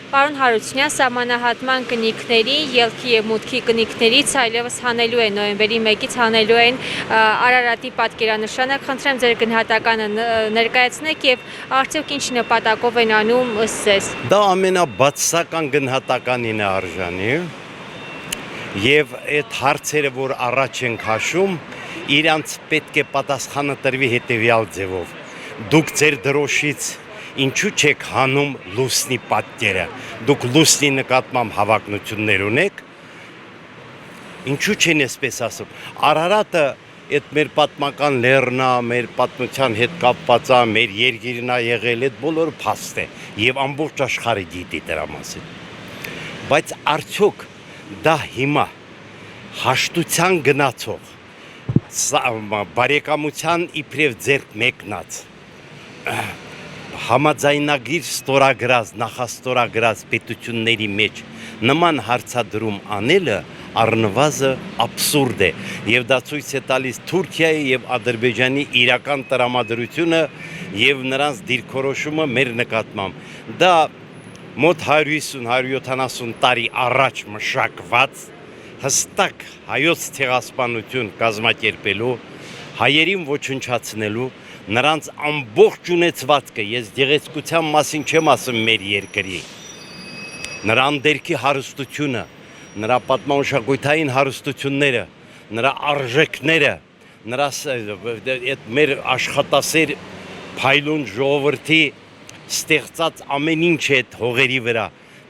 Պարոն Հարությունյան, սահմանահատման կնիքների, ելքի և մուտքի կնիքներից այլևս հանելու են նոյեմբերի 1-ից հանելու են Արարատի պատկերանշանը, խնդրեմ ձեր գնահատականը ներկայացնեք և արդյոք ինչ նպատակով են անում ըստ ձեզ։ Դա ամենաբացասական գնահատականին է արժանի և այդ հարցերը, որ առաջ են քաշում, իրանց պետք է պատասխանը տրվի հետևյալ ձևով։ Դուք ձեր դրոշից ինչու չեք հանում լուսնի պատկերը, դուք լուսնի նկատմամբ հավակնություններ ունեք, ինչու չեն այսպես ասում։ Արարատը այդ մեր պատմական լեռն է, մեր պատմության հետ կապված է, մեր երկիրն է եղել, այդ բոլորը փաստ է եւ ամբողջ աշխարհը գիտի դրա մասին։ Բայց արդյոք դա հիմա հաշտության գնացող բարեկամության իբրև ձեռք մեկնած համաձայնագիր ստորագրած, նախաստորագրած պետությունների մեջ նման հարցադրում անելը առնվազն աբսուրդ է եւ դա ցույց է տալիս Թուրքիայի եւ Ադրբեջանի իրական տրամադրությունը եւ նրանց դիրքորոշումը մեր նկատմամբ։ Դա մոտ 150-170 տարի առաջ մշակված հստակ հայոց ցեղասպանություն կազմակերպելու, հայերին ոչնչացնելու, նրանց ամբողջ ունեցվածքը, ես գեղեցկության մասին չեմ ասում մեր երկրի, նրա անդերքի հարստությունը, նրա պատմամշակութային հարստությունները, նրա արժեքները, նրա մեր աշխատասեր փայլուն ժողովրդի ստեղծած ամեն ինչ է այդ հողերի վրա,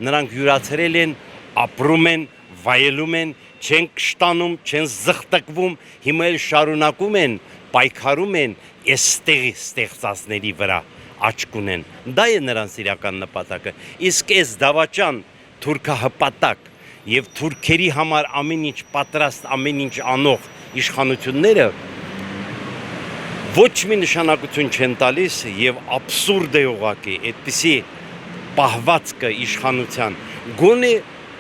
նրանք յուրացրել են, ապրում են, վայելում են, չեն կշտանում, չեն զղտկվում, հիմա էլ շարունակում են, պայքարում են այստեղի ստեղծածների վրա աչք ունեն։ Դա է նրանց իրական նպատակը։ Իսկ այս դավաճան թուրքահպատակ եւ թուրքերի համար ամեն ինչ պատրաստ, ամեն ինչ անող իշխանությունները ոչ մի նշանակություն չեն տալիս եւ աբսուրդ է ուղղակի այդպիսի պահվածքը իշխանության գոնե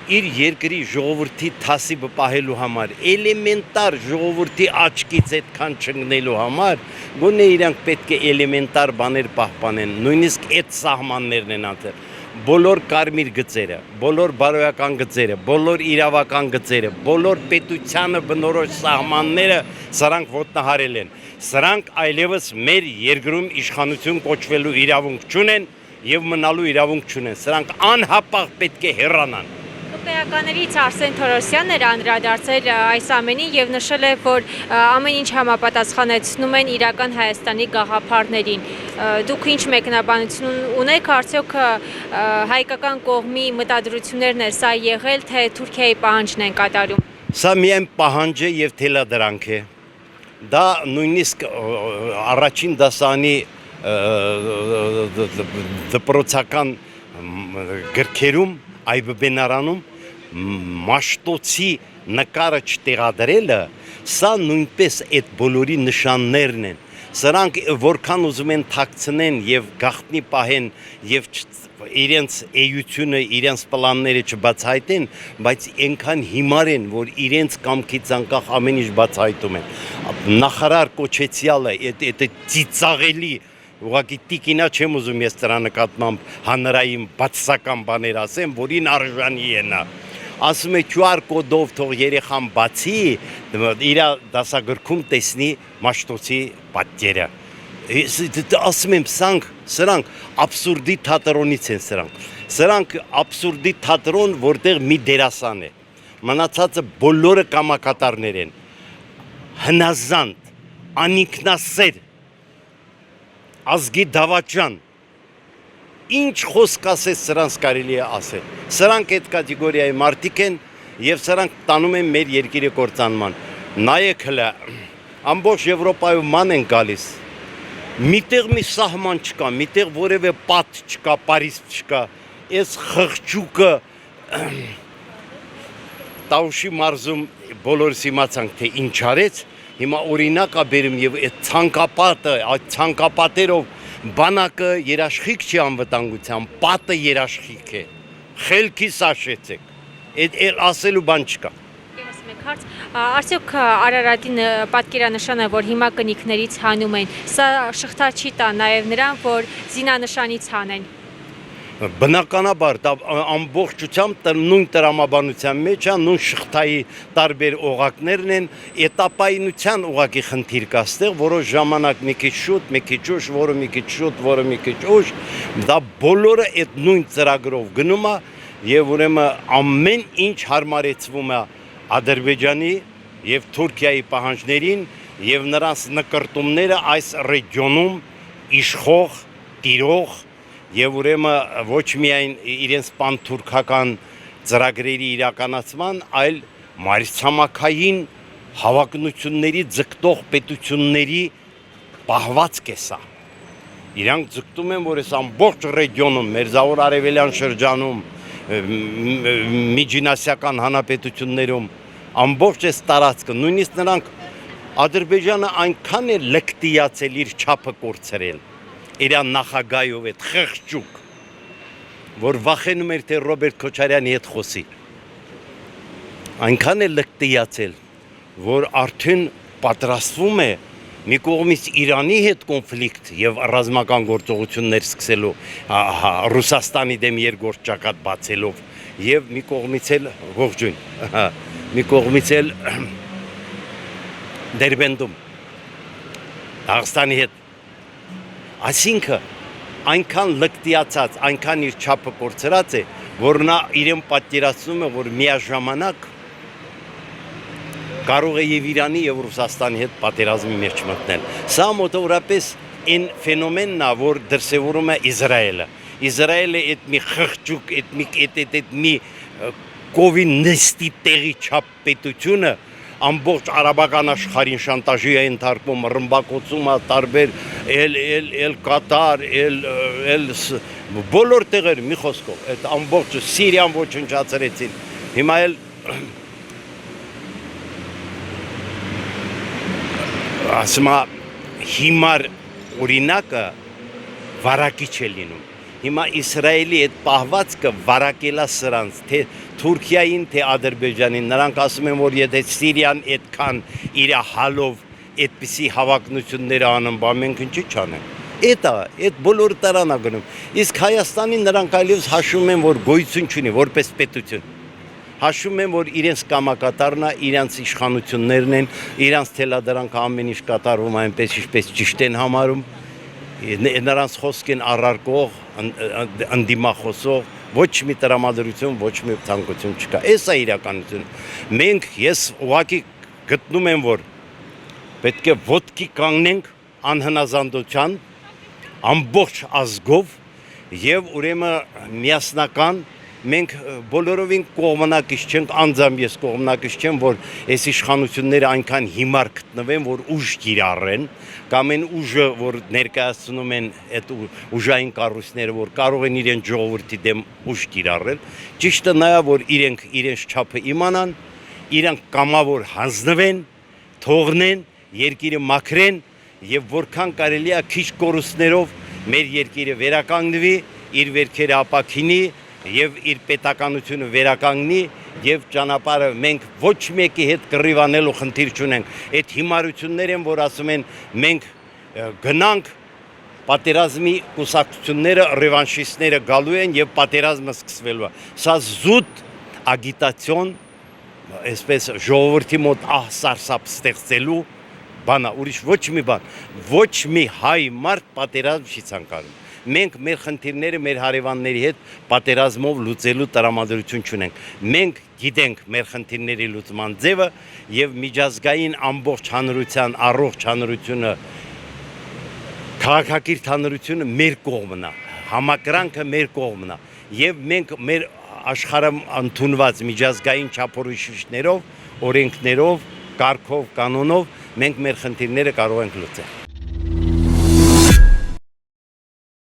իր երկրի ժողովրդի թասիբը պահելու համար, էլեմենտար ժողովրդի աչքից այդքան չընկնելու համար, գոնե իրանք պետք է էլեմենտար բաներ պահպանեն, նույնիսկ այդ սահմաններն են անցել։ Բոլոր կարմիր գծերը, բոլոր բարոյական գծերը, բոլոր իրավական գծերը, բոլոր պետությանը բնորոշ սահմանները սրանք ոտնահարել են։ Սրանք այլևս մեր երկրում իշխանություն կոչվելու իրավունք չունեն եւ մնալու իրավունք չունեն։ Սրանք անհապաղ պետք է հեռանան։ ՀԿ-ներից Արսեն Թորոսյանն էր անդրադարձել այս ամենին եւ նշել է, որ ամեն ինչ համապատասխանեցնում են իրական Հայաստանի գաղափարներին։ Դուք ինչ մեկնաբանություն ունեք, արդյոք հայկական կողմի մտադրություններն է սա եղել, թե Թուրքիայի պահանջն են կատարում։ Սա միայն պահանջ է եւ թելադրանք է։ Դա նույնիսկ առաջին դասանի դպրոցական գրքերում այբբենարանում մաշտոցի նկարը չտեղադրելը, սա նույնպես այդ բոլորի նշաններն են։ Սրանք որքան ուզում են թաքցնեն եւ գաղտնի պահեն եւ իրենց էությունը, իրենց պլանները չբացահայտեն, բայց այնքան հիմար են, որ իրենց կամքից անկախ ամեն ինչ բացահայտում են։ Նախարար կոչեցյալը այդ ծիծաղելի ուղղակի տիկինա չեմ ուզում ես դրա նկատմամբ հանրային բացասական բաներ ասեմ, որին արժանի է նա։ Ասում է QR կոդով թող երեխան բացի, իր դասագրքում տեսնի մաշտոցի պատկերը։ Ասում եմ, սրանք աբսուրդի թատրոնից են սրանք։ Սրանք աբսուրդի թատրոն, որտեղ մի դերասան է։ Մնացածը բոլորը կամակատարներ են։ Հնազանդ, անինքնասեր, ազգի դավաճան, ինչ խոսք ասես սրանց կարելի է ասել։ Սրանք այդ կատեգորիայի մարդիկ են եւ սրանք տանում են մեր երկիրի կործանման։ Նայեք հլը, ամբողջ Եվրոպայում ման են գալիս։ Միտեղ մի սահման չկա, միտեղ որևէ պատ չկա, Փարիզ չկա։ Այս խղճուկը Տաուշի մարզում բոլորս իմացանք, թե ինչ արեց։ Հիմա օրինակ է բերում եւ այդ ցանկապատը, այդ ցանկապատերով բանակը երաշխիք չի անվտանգության, պատը երաշխիք է։ Խելքիս աշեցեք։ Այդ ասելու բան չկա։ Եվս մեկ հարց, արդյոք Արարատի պատկերանշանը, որ հիմա կնիքներից հանում են, սա շղթա չի տա նաեւ նրան, որ զինանշանից հանեն։ Բնականաբար դա ամբողջությամբ նույն տրամաբանության մեջ է, նույն շղթայի տարբեր օղակներն են, էտապայնության ուղակի խնդիր կա ստեղ, որոշ ժամանակ մի քիչ շուտ, մի քիչ ուշ, որը մի քիչ շուտ, որը մի քիչ ուշ, դա բոլորը այդ նույն ծրագրով գնում է եւ ուրեմն ամեն ինչ հարմարեցվում է Ադրբեջանի եւ Թուրքիայի պահանջներին եւ նրանց նկարտումները այս ռեգիոնում իշխող, տիրող եւ ուրեմն ոչ միայն իրենց պանթուրքական ծրագրերի իրականացման, այլ մայրցամաքային հավակնությունների ձգտող պետությունների պահվածք է սա։ Իրանք ձգտում են, որ այս ամբողջ ռեգիոնում, Մերձավոր Արևելյան շրջանում, Միջինասիական հանրապետություններում ամբողջ այս տարածքը, նույնիսկ նրանք Ադրբեջանը այնքան է լկտիացել իր չափը կորցրել իր նախագահով այդ խղճուկ, որ վախենում էր թե Ռոբերտ Քոչարյանի հետ խոսի։ Այնքան է լկտիացել, որ արդեն պատրաստվում է մի կողմից Իրանի հետ կոնֆլիկտ եւ ռազմական գործողություններ սկսելու, Ռուսաստանի դեմ երկրորդ ճակատ բացելով եւ մի կողմից էլ ողջույն, մի կողմից էլ Դերբենդում Դաղստանի հետ։ Այսինքն այնքան լկտիացած, այնքան իր չափը կորցրած է, որ նա իրեն պատկերացնում է, որ միաժամանակ կարող է եւ Իրանի եւ Ռուսաստանի հետ պատերազմի մեջ մտնել։ Սա մոտավորապես այն ֆենոմենն է, որ դրսևորում է Իսրայելը։ Իսրայելը այդ մի խղճուկ, այդ մի կովին նստի տեղի չափ պետությունը ամբողջ արաբական աշխարհին շանտաժի է ենթարկվում, ռմբակոծում է տարբեր էլ Կատար, բոլոր տեղեր մի խոսքով, այդ ամբողջ Սիրիան ոչնչացրեցին։ Հիմա էլ ասում է հիմար օրինակը վարակիչ է լինում։ Հիմա Իսրայելի այդ պահվածքը վարակելա սրանց, թե Թուրքիային, թե Ադրբեջանին, նրանք ասում են, որ եթե Սիրիան այդքան իր հալով այդպիսի հավակնություններ անում, բա մենք ինչի չանենք։ Այդ բոլորը տարան է գնում։ Իսկ Հայաստանին նրանք այլևս հաշվում են, որ գոյություն չունի որպես պետություն։ Հաշվում են, որ իրենց կամակատարն է, իրենց իշխանություններն են, իրենց թելադրանքը ամեն ինչ կատարվում այնպես, ինչպես ճիշտ են համարում, նրանց խոսք են առարկող, ընդդիմախոսող, ոչ մի տրամադրություն, ոչ մի ցանկություն չկա։ Էս է իրականությունը։ Ես ուղղակի գտնում եմ, որ պետք է ոտքի կանգնենք անհնազանդության ամբողջ ազգով եւ ուրեմն միասնական մենք բոլորովին կողմնակից չենք, անձամբ ես կողմնակից չեմ, որ այս իշխանությունները այնքան հիմար գտնվեն, որ ուժ կիրառեն, կամ այն ուժը, որ ներկայացնում են այդ ուժային կառույցները, որ կարող են իրենց ժողովրդի դեմ ուժ կիրառել, ճիշտը նա է, որ իրենք իրենց չափը իմանան, իրենք կամավոր հանձնվեն, թողնեն, երկիրը մաքրեն եւ որքան կարելի է քիչ կորուստներով մեր երկիրը վերականգնվի, իր վերքերը ապաքինի եւ իր պետականությունը վերականգնի եւ ճանապարհը մենք ոչ մեկի հետ կռիվանելու խնդիր չունենք։ Այդ հիմարություններ են, որ ասում են մենք գնանք պատերազմի կուսակցությունները, ռևանշիստները գալու են եւ պատերազմը սկսվելու է։ Սա զուտ ագիտացիոն, այսպես ժողովրդի մոտ սարսափ ստեղծելու բան է, ուրիշ ոչ մի բան, ոչ մի հայ մարդ պատերազմ չի ցանկանում։ Մենք մեր խնդիրները մեր հարևանների հետ պատերազմով լուծելու տրամադրություն չունենք։ Մենք գիտենք մեր խնդիրների լուծման ձևը եւ միջազգային ամբողջ հանրության առողջ հանրությունը, քաղաքակիրթ հանրությունը մեր կողմն է, համակրանքը մեր կողմն է եւ մենք մեր աշխարհում ընդունված միջազգային չափորոշիչներով, օրենքներով, կարգով, կանոնով մենք մեր խնդիրները կարող ենք լուծել։